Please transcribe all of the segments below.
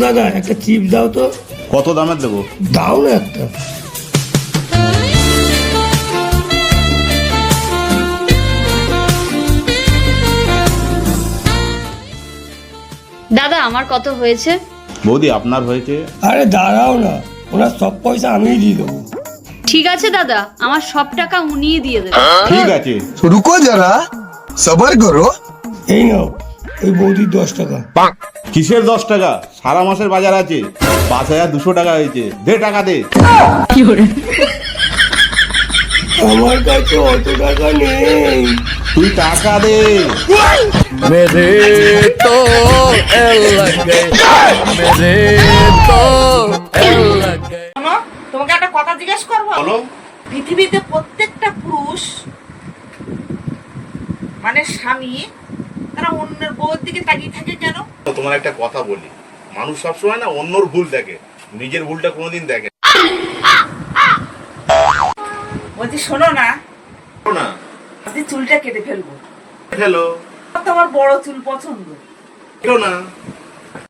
দাদা একটা চিপস দাও তো। কত দামের দেবো? দাও না একটা। দাদা আমার কত হয়েছে? বৌদি আপনার হয়েছে। আরে দাঁড়াও না, ওনার সব পয়সা আমিই দিয়ে দেবো। ঠিক আছে দাদা, আমার সব টাকা উনিই দিয়ে দেবেন। ঠিক আছে। रुको जरा सबर करो। এই নাও, ওই বৌদির 10 টাকা। কিসের 10 টাকা? সারা মাসের বাজার আছে। 5200 টাকা হয়েছে। দে টাকা দে। আমার কাছে অত টাকা নেই। তুই টাকা দে। मेरे तो एल लग गए मेरे तो एल लग गए। শোনো, তোমাকে একটা কথা জিজ্ঞেস করবো। বলো। পৃথিবীতে প্রত্যেকটা পুরুষ মানে স্বামী তারা অন্যের বউয়ের দিকে তাকিয়ে থাকে কেন? তোমার একটা কথা বলি, মানুষ সবসময় না অন্যর ভুল দেখে, নিজের ভুলটা কোনোদিন দেখে বলছি শোনো না, না। আজকে চুলটা কেটে ফেলবো। হ্যালো। তোমার বড় চুল পছন্দ, কেউ না,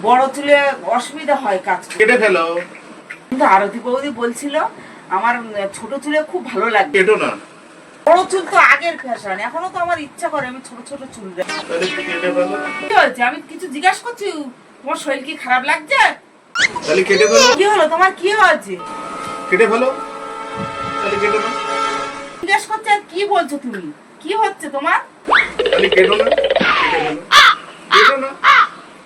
বড় চুলে অসুবিধা হয় কাজ করতে। কেটে ফেলো। কিন্তু আরতি বৌদি বলছিল আমার ছোট চুলে খুব ভালো লাগে। কেটো না। বড় চুল তো আগের ফ্যাশন, এখনো তো আমার ইচ্ছা করে আমি ছোট ছোট চুল রাখি। তাহলে কেটে ফেলো। কি হয়েছে? আমি কিছু জিজ্ঞাসা করছি, তোমার শরীর কি খারাপ লাগছে? তাহলে কেটে ফেলো। কি হলো তোমার, কি হয়েছে? কেটে ফেলো। তাহলে কেটো না। জিজ্ঞাসা করছে আর কি বলছো তুমি? কি হচ্ছে তোমার? তাহলে কেটো না। কেটে ফেলো। কেটো না।